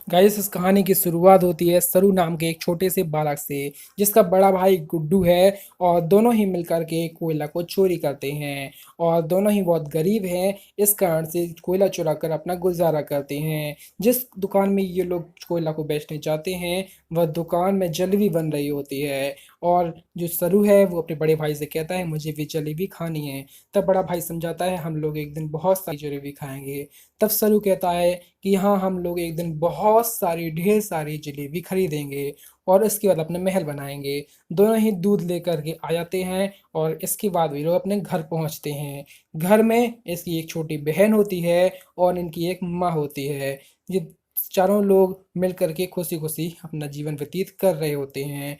Guys इस कहानी की शुरुआत होती है सरू नाम के एक छोटे से बालक से, जिसका बड़ा भाई गुड्डू है। और दोनों ही मिलकर के कोयला को चोरी करते हैं। और दोनों ही बहुत गरीब हैं, इस कारण से कोयला चुरा कर अपना गुजारा करते हैं। जिस दुकान में ये लोग कोयला को बेचने जाते हैं, वह दुकान में जलेबी बन रही होती है। और जो सरू है वो अपने बड़े भाई से कहता है मुझे भी जलेबी खानी है। तब बड़ा भाई समझाता है हम लोग एक दिन बहुत सारी जलेबी खाएंगे। तब सरू कहता है कि हाँ हम लोग एक दिन बहुत सारी ढेर सारी जलेबी खरीदेंगे और इसके बाद अपने महल बनाएंगे। दोनों ही दूध लेकर के आ जाते हैं और इसके बाद वे लोग अपने घर पहुंचते हैं। घर में इसकी एक छोटी बहन होती है और इनकी एक माँ होती है। ये चारों लोग मिलकर के खुशी खुशी अपना जीवन व्यतीत कर रहे होते हैं।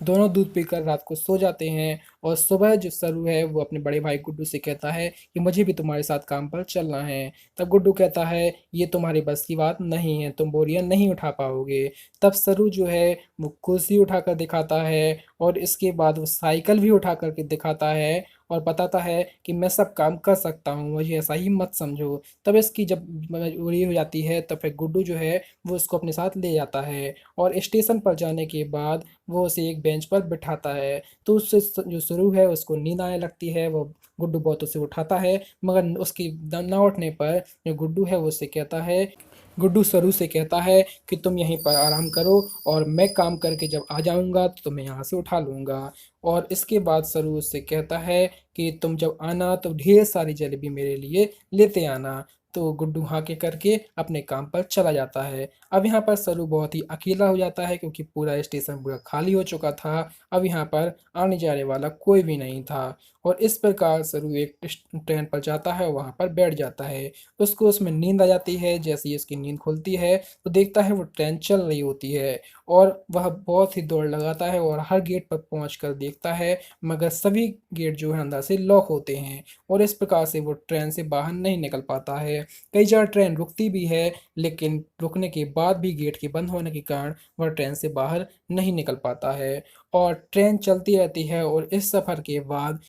दोनों दूध पीकर रात को सो जाते हैं और सुबह जो सरू है वो अपने बड़े भाई गुड्डू से कहता है कि मुझे भी तुम्हारे साथ काम पर चलना है। तब गुड्डू कहता है ये तुम्हारी बस की बात नहीं है, तुम बोरियां नहीं उठा पाओगे। तब सरू जो है वो कुर्सी उठाकर दिखाता है और इसके बाद वो साइकिल भी उठा करके दिखाता है और बताता है कि मैं सब काम कर सकता हूँ, मुझे ऐसा ही मत समझो। तब इसकी जब मजबूरी हो जाती है तब फिर गुड्डू जो है वो उसको अपने साथ ले जाता है। और स्टेशन पर जाने के बाद वो उसे एक बेंच पर बिठाता है। तो उससे जो शुरू है उसको नींद आने लगती है। वो गुड्डू बहुत उसे उठाता है, मगर उसकी दम न उठने पर जो गुड्डू है वो उससे कहता है, गुड्डू सरू से कहता है कि तुम यहीं पर आराम करो और मैं काम करके जब आ जाऊंगा तो तुम्हें यहाँ से उठा लूंगा। और इसके बाद सरू उससे कहता है कि तुम जब आना तो ढेर सारी जलेबी मेरे लिए लेते आना। तो गुड्डू हाँ के करके अपने काम पर चला जाता है। अब यहाँ पर सरू बहुत ही अकेला हो जाता है क्योंकि पूरा स्टेशन पूरा खाली हो चुका था। अब यहाँ पर आने जाने वाला कोई भी नहीं था। और इस प्रकार सरू एक ट्रेन पर जाता है, वहाँ पर बैठ जाता है। उसको उसमें नींद आ जाती है। जैसे ही उसकी नींद खुलती है तो देखता है वो ट्रेन चल रही होती है। और वह बहुत ही दौड़ लगाता है और हर गेट पर पहुँच कर देखता है, मगर सभी गेट जो है अंदर से लॉक होते हैं। और इस प्रकार से वो ट्रेन से बाहर नहीं निकल पाता है। कई जगह ट्रेन रुकती भी है, लेकिन रुकने के बाद भी गेट के बंद होने के कारण वह ट्रेन से बाहर नहीं निकल पाता है। और ट्रेन चलती रहती है और इस सफ़र के बाद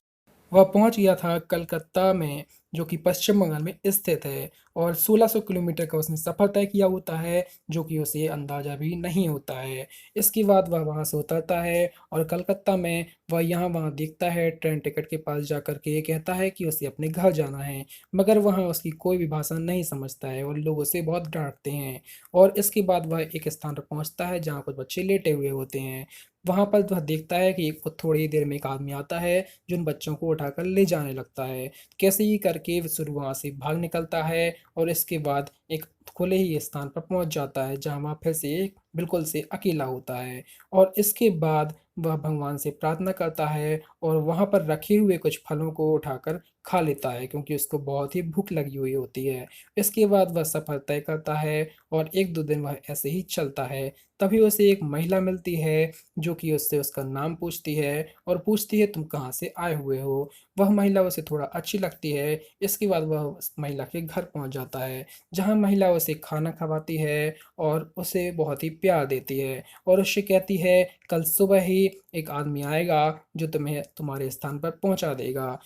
वह पहुंच गया था कलकत्ता में, जो कि पश्चिम बंगाल में स्थित है। और 1600 किलोमीटर का उसने सफ़र तय किया होता है, जो कि उसे अंदाज़ा भी नहीं होता है। इसके बाद वह वहां से उतरता है और कलकत्ता में वह यहाँ वहाँ देखता है। ट्रेन टिकट के पास जा कर के ये कहता है कि उसे अपने घर जाना है, मगर वहाँ उसकी कोई भी भाषा नहीं समझता है और लोग उसे बहुत डांटते हैं। और इसके बाद वह एक स्थान पर पहुँचता है जहाँ कुछ बच्चे लेटे हुए होते हैं। वहाँ पर वह देखता है कि थोड़ी देर में एक आदमी आता है जो उन बच्चों को उठाकर ले जाने लगता है। कैसे ही करके शुरू वहाँ से भाग निकलता है और इसके बाद एक खुले ही स्थान पर पहुँच जाता है जहाँ वह फिर से एक बिल्कुल से अकेला होता है। और इसके बाद वह भगवान से प्रार्थना करता है और वहाँ पर रखे हुए कुछ फलों को उठाकर खा लेता है क्योंकि उसको बहुत ही भूख लगी हुई होती है। इसके बाद वह सफ़र तय करता है और एक दो दिन वह ऐसे ही चलता है। तभी उसे एक महिला मिलती है जो कि उससे उसका नाम पूछती है और पूछती है तुम कहाँ से आए हुए हो। वह महिला उसे थोड़ा अच्छी लगती है। इसके बाद वह उस महिला के घर पहुंच जाता है, जहां महिला उसे खाना खवाती है और उसे बहुत ही प्यार देती है और उससे कहती है कल सुबह ही एक आदमी आएगा जो तुम्हें तुम्हारे स्थान पर पहुंचा देगा।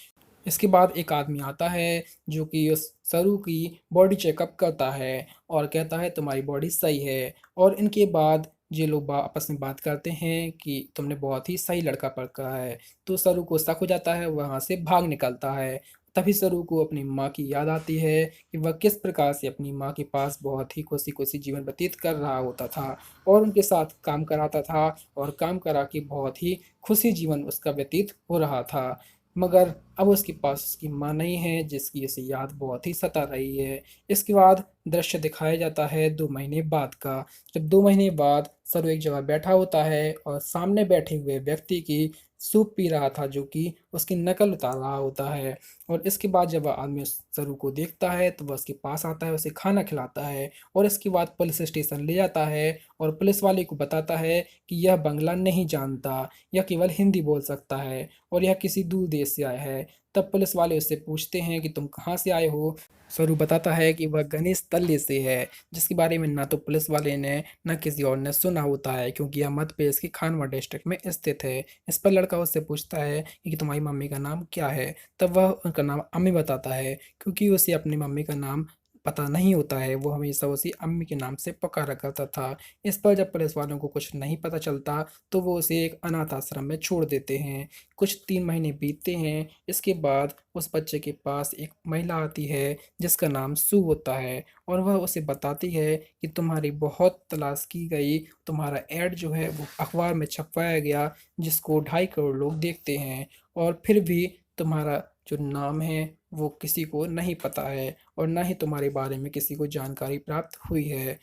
इसके बाद एक आदमी आता है जो कि उस सरू की बॉडी चेकअप करता है और कहता है तुम्हारी बॉडी सही है। और इनके बाद ये लोग आपस में बात करते हैं कि तुमने बहुत ही सही लड़का पकड़ा है। तो सरू को शक हो जाता है, वहाँ से भाग निकलता है। तभी सरू को अपनी माँ की याद आती है कि वह किस प्रकार से अपनी माँ के पास बहुत ही खुशी खुशी जीवन व्यतीत कर रहा होता था और उनके साथ काम कराता था और काम करा के बहुत ही खुशी जीवन उसका व्यतीत हो रहा था। मगर अब उसके पास उसकी माँ नहीं है, जिसकी उसे याद बहुत ही सता रही है। इसके बाद दृश्य दिखाया जाता है 2 महीने बाद का, जब 2 महीने बाद सरू एक जगह बैठा होता है और सामने बैठे हुए व्यक्ति की सूप पी रहा था जो कि उसकी नकल उतार रहा होता है। और इसके बाद जब वह आदमी उस सरू को देखता है तो वह उसके पास आता है, उसे खाना खिलाता है और इसके बाद पुलिस स्टेशन ले जाता है और पुलिस वाले को बताता है कि यह बंगला नहीं जानता, यह केवल हिंदी बोल सकता है और यह किसी दूर देश से आया है। तब पुलिस वाले उससे पूछते हैं कि तुम कहाँ से आए हो। स्वरू बताता है कि वह गणेश तल्ले से है, जिसके बारे में ना तो पुलिस वाले ने न किसी और ने सुना होता है क्योंकि यह मध्य प्रदेश के खानवा डिस्ट्रिक्ट में स्थित है। इस पर लड़का उससे पूछता है कि तुम्हारी मम्मी का नाम क्या है। तब वह उनका नाम अम्मी बताता है क्योंकि उसे अपनी मम्मी का नाम पता नहीं होता है, वो हमेशा उसे अम्मी के नाम से पुकारा करता था। इस पर जब पुलिस वालों को कुछ नहीं पता चलता, तो वो उसे एक अनाथ आश्रम में छोड़ देते हैं। कुछ 3 महीने बीतते हैं, इसके बाद उस बच्चे के पास एक महिला आती है, जिसका नाम सू होता है और वह उसे बताती है कि तुम्हारी बहुत तलाश की गई, तुम्हारा ऐड जो है वो अखबार में छपवाया गया, जिसको 2.5 करोड़ लोग देखते हैं और फिर भी तुम्हारा जो नाम है, वो किसी को नहीं पता है और ना ही तुम्हारे बारे में किसी को जानकारी प्राप्त हुई है।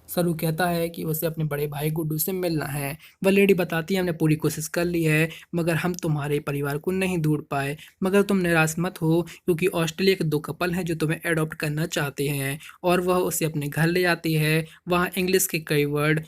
सरू कहता है कि उसे अपने बड़े भाई गुड्डू से मिलना है। वह लेडी बताती है हमने पूरी कोशिश कर ली है, मगर हम तुम्हारे परिवार को नहीं ढूँढ पाए। मगर तुम निराश मत हो, क्योंकि ऑस्ट्रेलिया के 2 कपल हैं जो तुम्हें एडॉप्ट करना चाहते हैं। और वह उसे अपने घर ले जाती है। वहाँ इंग्लिश के कई वर्ड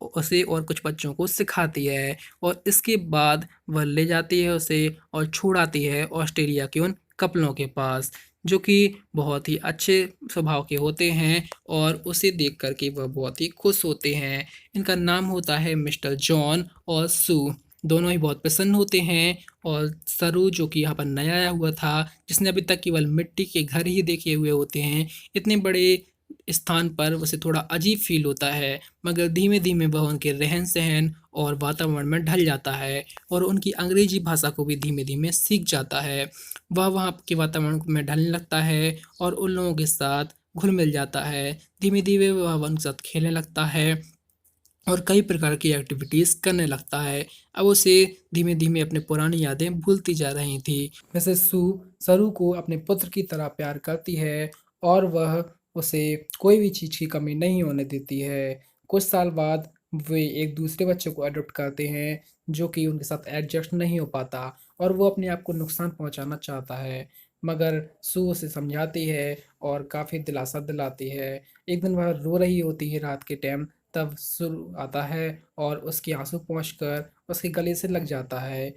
उसे और कुछ बच्चों को सिखाती है और इसके बाद वह ले जाती है उसे और छोड़ आती है ऑस्ट्रेलिया के उन कपलों के पास, जो कि बहुत ही अच्छे स्वभाव के होते हैं और उसे देख कर के वह बहुत ही खुश होते हैं। इनका नाम होता है मिस्टर जॉन और सू। दोनों ही बहुत प्रसन्न होते हैं और सरू, जो कि यहाँ पर नया आया हुआ था, जिसने अभी तक केवल मिट्टी के घर ही देखे हुए होते हैं, इतने बड़े स्थान पर उसे थोड़ा अजीब फ़ील होता है, मगर धीमे-धीमे वह उनके रहन-सहन और वातावरण में ढल जाता है और उनकी अंग्रेज़ी भाषा को भी धीमे-धीमे सीख जाता है। वह वहाँ के वातावरण में ढलने लगता है और उन लोगों के साथ घुल-मिल जाता है। धीमे-धीमे वह उनके साथ खेलने लगता है और कई प्रकार की एक्टिविटीज़ करने लगता है। अब उसे धीमे-धीमे अपनी पुरानी यादें भूलती जा रही थी। वैसे सरू को अपने पुत्र की तरह प्यार करती है और वह उसे कोई भी चीज़ की कमी नहीं होने देती है। कुछ साल बाद वे एक दूसरे बच्चे को अडॉप्ट करते हैं, जो कि उनके साथ एडजस्ट नहीं हो पाता और वो अपने आप को नुकसान पहुँचाना चाहता है। मगर सू उसे समझाती है और काफ़ी दिलासा दिलाती है। एक दिन वह रो रही होती है रात के टाइम, तब सुर आता है और उसके आँसू पहुँचकर उसके गले से लग जाता है।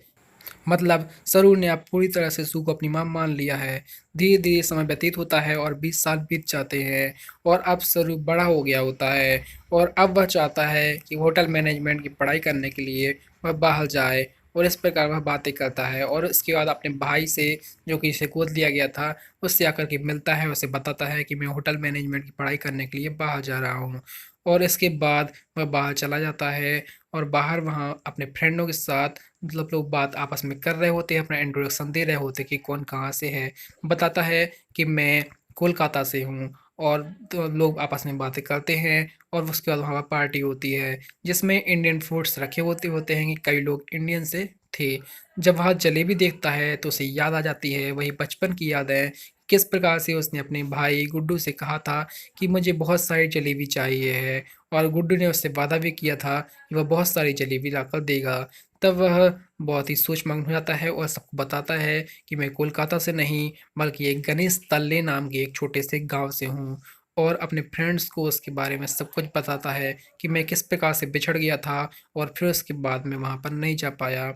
मतलब सरू ने अब पूरी तरह से सू को अपनी माँ मान लिया है। धीरे-धीरे समय व्यतीत होता है और 20 साल बीत जाते हैं और अब सरू बड़ा हो गया होता है और अब वह चाहता है कि होटल मैनेजमेंट की पढ़ाई करने के लिए वह बाहर जाए और इस प्रकार वह बातें करता है और उसके बाद अपने भाई से, जो कि इसे गोद लिया गया था, उससे आकर के मिलता है, उसे बताता है कि मैं होटल मैनेजमेंट की पढ़ाई करने के लिए बाहर जा रहा हूँ। और इसके बाद वह बाहर चला जाता है और बाहर वहाँ अपने फ्रेंडों के साथ, मतलब लोग बात आपस में कर रहे होते हैं, अपना इंट्रोडक्शन दे रहे होते हैं कि कौन कहाँ से है। बताता है कि मैं कोलकाता से हूँ और तो लोग आपस में बातें करते हैं और उसके बाद वहाँ पार्टी होती है, जिसमें इंडियन फूड्स रखे होते होते हैं कि कई लोग इंडियन से थे। जब वह जलेबी देखता है तो उसे याद आ जाती है वही बचपन की यादें, किस प्रकार से उसने अपने भाई गुड्डू से कहा था कि मुझे बहुत सारी जलेबी चाहिए है और गुड्डू ने उससे वादा भी किया था कि वह बहुत सारी जलेबी लाकर देगा। तब वह बहुत ही सोचमग्न हो जाता है और सबको बताता है कि मैं कोलकाता से नहीं, बल्कि एक गणेश तल्ले नाम के एक छोटे से गाँव से हूँ और अपने फ्रेंड्स को उसके बारे में सब कुछ बताता है कि मैं किस प्रकार से बिछड़ गया था और फिर उसके बाद मैं वहाँ पर नहीं जा पाया।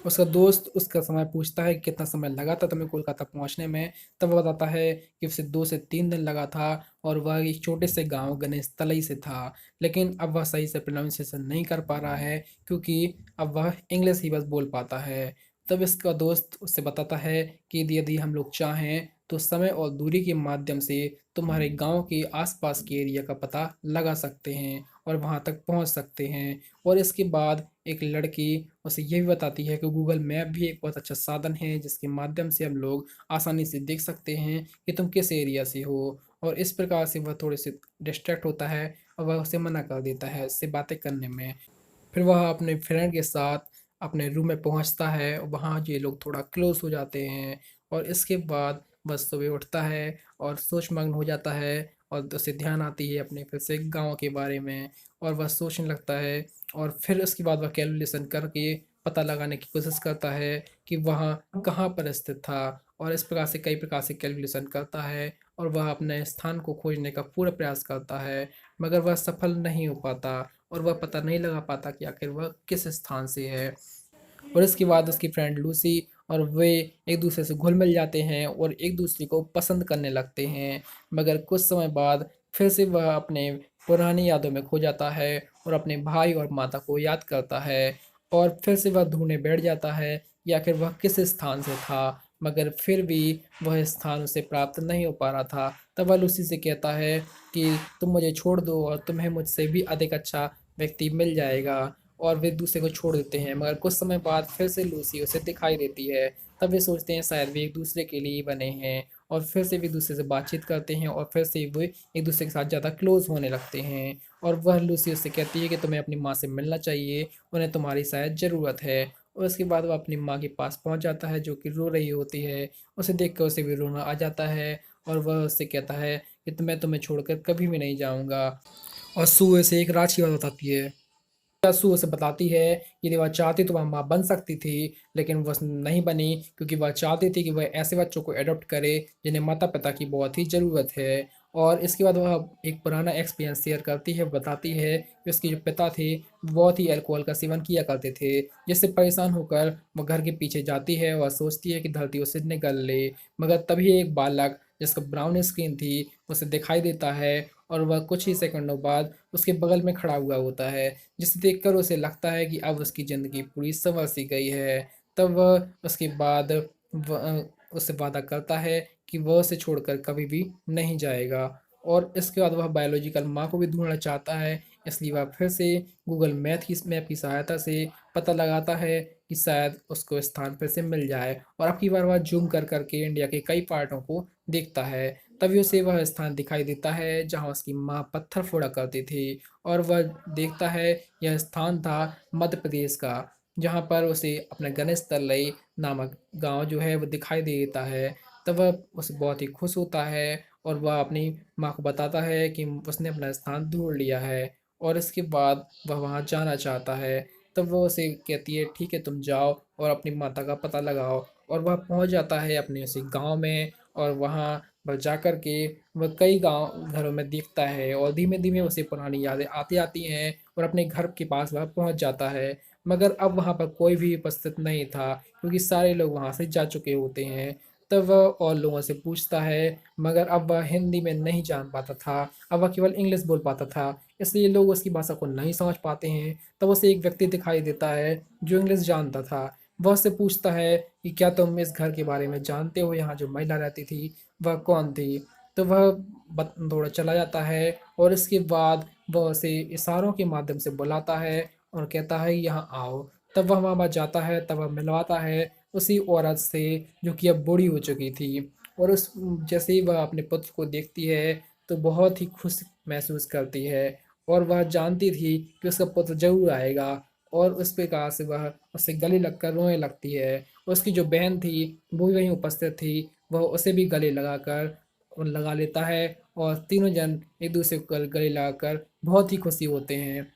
उसका दोस्त उसका समय पूछता है कि कितना समय लगा था तुम्हें कोलकाता पहुँचने में? तब वो बताता है कि उसे 2 से 3 दिन लगा था और वह एक छोटे से गाँव गणेश तलई से था। लेकिन अब वह सही से प्रोनाउंसिएशन नहीं कर पा रहा है, क्योंकि अब वह इंग्लिश ही बस बोल पाता है। तब इसका दोस्त उससे बताता है कि यदि हम लोग चाहें तो समय और दूरी के माध्यम से तुम्हारे गाँव के आस-पास के एरिया का पता लगा सकते हैं और वहाँ तक पहुँच सकते हैं। और इसके बाद एक लड़की उसे ये भी बताती है कि गूगल मैप भी एक बहुत अच्छा साधन है, जिसके माध्यम से हम लोग आसानी से देख सकते हैं कि तुम किस एरिया से हो। और इस प्रकार से वह थोड़े से डिस्ट्रैक्ट होता है और वह उसे मना कर देता है उससे बातें करने में। फिर वह अपने फ्रेंड के साथ अपने रूम में पहुंचता है और वहाँ ये लोग थोड़ा क्लोज हो जाते हैं और इसके बाद बस सुबह उठता है और सोचमग्न हो जाता है और उसे ध्यान आती है अपने फिर से गाँव के बारे में और वह सोचने लगता है और फिर उसके बाद वह कैलकुलेशन करके पता लगाने की कोशिश करता है कि वहाँ कहाँ पर स्थित था और इस प्रकार से कई प्रकार से कैलकुलेशन करता है और वह अपने स्थान को खोजने का पूरा प्रयास करता है, मगर वह सफल नहीं हो पाता और वह पता नहीं लगा पाता कि आखिर वह किस स्थान से है। और इसके बाद उसकी फ्रेंड लूसी और वे एक दूसरे से घुल मिल जाते हैं और एक दूसरे को पसंद करने लगते हैं, मगर कुछ समय बाद फिर से वह अपने पुरानी यादों में खो जाता है और अपने भाई और माता को याद करता है और फिर से वह ढूंढने बैठ जाता है कि आखिर वह किस स्थान से था मगर फिर भी वह स्थान उसे प्राप्त नहीं हो पा रहा था। तब वह लूसी से कहता है कि तुम मुझे छोड़ दो और तुम्हें मुझसे भी अधिक अच्छा व्यक्ति मिल जाएगा। और वे एक-दूसरे को छोड़ देते हैं, मगर कुछ समय बाद फिर से लूसी उसे दिखाई देती है। तब वे सोचते हैं शायद वे एक-दूसरे के लिए ही बने हैं, और फिर से वे एक-दूसरे से बातचीत करते हैं और फिर से वे एक-दूसरे के साथ ज़्यादा क्लोज़ होने लगते हैं। और वह लूसी उससे कहती है कि तुम्हें अपनी माँ से मिलना चाहिए, उन्हें तुम्हारी शायद ज़रूरत है। और उसके बाद वह अपनी माँ के पास पहुँच जाता है, जो कि रो रही होती है। उसे देखकर उसे भी रोना आ जाता है और वह उससे कहता है कि मैं तुम्हें छोड़कर कभी भी नहीं जाऊँगा। और सू उसे एक राज की बात बताती है। सू उसे बताती है कि यदि वह चाहती तो वह माँ बन सकती थी, लेकिन वह नहीं बनी, क्योंकि वह चाहती थी कि वह ऐसे बच्चों को एडॉप्ट करे जिन्हें माता-पिता की बहुत ही ज़रूरत है। और इसके बाद वह एक पुराना एक्सपीरियंस शेयर करती है, बताती है कि उसके जो पिता थे, वो बहुत ही अल्कोहल का सेवन किया करते थे, जिससे परेशान होकर वह घर के पीछे जाती है और सोचती है कि धरती उसे निगल ले। मगर तभी एक बालक जिसका ब्राउन स्किन थी, उसे दिखाई देता है और वह कुछ ही सेकंडों बाद उसके बगल में खड़ा हुआ होता है, जिसे देखकर उसे लगता है कि अब उसकी ज़िंदगी पूरी सँवर-सी गई है। तब वह उसके बाद उससे वादा करता है कि वह उसे छोड़कर कभी भी नहीं जाएगा। और इसके बाद वह बायोलॉजिकल माँ को भी ढूँढना चाहता है, इसलिए वह फिर से गूगल मैप की सहायता से पता लगाता है कि शायद उसको स्थान फिर से मिल जाए। और अब की बार वह ज़ूम कर के इंडिया के कई पार्टों को देखता है। तभी उसे वह स्थान दिखाई देता है जहाँ उसकी माँ पत्थर फोड़ा करती थी, और वह देखता है यह स्थान था मध्य प्रदेश का, जहाँ पर उसे अपने गणेश तलई नामक गाँव जो है वो दिखाई देता है। तब वह उसे बहुत ही खुश होता है और वह अपनी माँ को बताता है कि उसने अपना स्थान ढूँढ लिया है, और इसके बाद वह वहाँ जाना चाहता है। तब वो उसे कहती है ठीक है तुम जाओ और अपनी माता का पता लगाओ। और वह पहुँच जाता है अपने उसी गाँव में, और वहाँ वह जाकर के वह कई गाँव घरों में देखता है और धीमे-धीमे उसे पुरानी यादें आती आती हैं और अपने घर के पास वह पहुँच जाता है। मगर अब वहाँ पर कोई भी उपस्थित नहीं था, क्योंकि सारे लोग वहाँ से जा चुके होते हैं। तब वह और लोगों से पूछता है, मगर अब वह हिंदी में नहीं जान पाता था, अब वह केवल इंग्लिश बोल पाता था, इसलिए लोग उसकी भाषा को नहीं समझ पाते हैं। तब उसे एक व्यक्ति दिखाई देता है जो इंग्लिश जानता था। वह उससे पूछता है कि क्या तुम इस घर के बारे में जानते हो, यहाँ जो महिला रहती थी वह कौन थी? तो वह थोड़ा चला जाता है और इसके बाद वह उसे इशारों के माध्यम से बुलाता है और कहता है यहाँ आओ। तब वह वहाँ जाता है, तब वह मिलवाता है उसी औरत से जो कि अब बूढ़ी हो चुकी थी। और उस जैसे ही वह अपने पुत्र को देखती है तो बहुत ही खुश महसूस करती है, और वह जानती थी कि उसका पुत्र ज़रूर आएगा, और उस प्रकार से वह उससे गले लगकर रोने लगती है। उसकी जो बहन थी वो भी वहीं उपस्थित थी, वह उसे भी गले लगाकर लगा लेता है और तीनों जन एक-दूसरे को गले लगाकर बहुत ही खुशी होते हैं।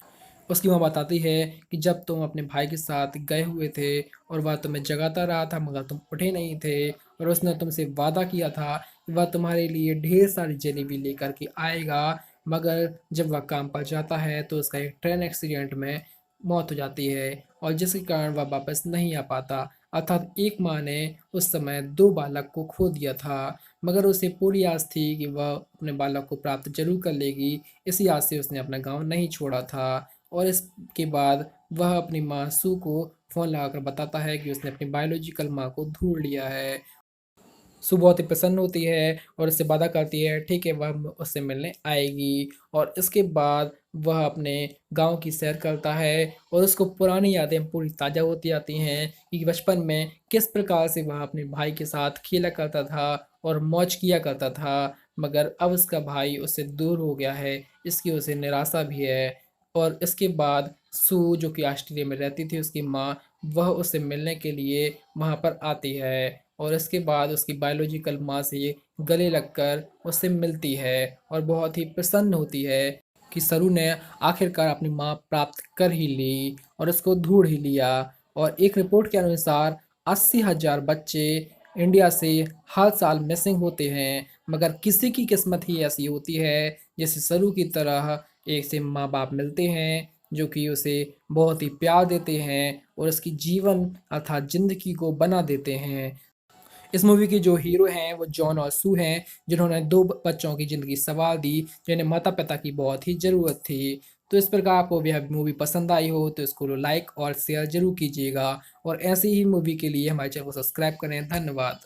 उसकी माँ बताती है कि जब तुम अपने भाई के साथ गए हुए थे और वह तुम्हें जगाता रहा था मगर तुम उठे नहीं थे, और उसने तुमसे वादा किया था कि वह तुम्हारे लिए ढेर सारी जलेबी लेकर के आएगा, मगर जब वह काम पर जाता है तो उसका एक ट्रेन एक्सीडेंट में मौत हो जाती है और जिसके कारण वह वापस नहीं आ पाता। अर्थात एक माँ ने उस समय 2 बालक को खो दिया था, मगर उसे पूरी आस थी कि वह अपने बालक को प्राप्त ज़रूर कर लेगी। इसी आस से उसने अपना गाँव नहीं छोड़ा था। और इसके बाद वह अपनी माँ सू को फ़ोन लगाकर बताता है कि उसने अपनी बायोलॉजिकल माँ को ढूँढ लिया है। सु बहुत ही प्रसन्न होती है और उससे वादा करती है ठीक है वह उससे मिलने आएगी। और इसके बाद वह अपने गाँव की सैर करता है और उसको पुरानी यादें पूरी ताज़ा होती आती हैं कि बचपन में किस प्रकार से वह अपने भाई के साथ खेला करता था और मौज किया करता था। मगर अब उसका भाई उससे दूर हो गया है, इसकी उसे निराशा भी है। और इसके बाद सू जो कि ऑस्ट्रेलिया में रहती थी उसकी माँ, वह उससे मिलने के लिए वहाँ पर आती है और इसके बाद उसकी बायोलॉजिकल माँ से गले लगकर उससे मिलती है और बहुत ही प्रसन्न होती है कि सरू ने आखिरकार अपनी माँ प्राप्त कर ही ली और उसको ढूँढ ही लिया। और एक रिपोर्ट के अनुसार 80,000 बच्चे इंडिया से हर साल मिसिंग होते हैं, मगर किसी की किस्मत ही ऐसी होती है जैसे सरू की तरह एक से माँ-बाप मिलते हैं जो कि उसे बहुत ही प्यार देते हैं और उसकी जीवन अर्थात ज़िंदगी को बना देते हैं। इस मूवी के जो हीरो हैं वो जॉन और सू हैं, जिन्होंने 2 बच्चों की ज़िंदगी सँवार दी, जिन्हें माता-पिता की बहुत ही ज़रूरत थी। तो इस प्रकार आपको यह मूवी पसंद आई हो तो इसको लाइक और शेयर ज़रूर कीजिएगा और ऐसी ही मूवी के लिए हमारे चैनल को सब्सक्राइब करें। धन्यवाद।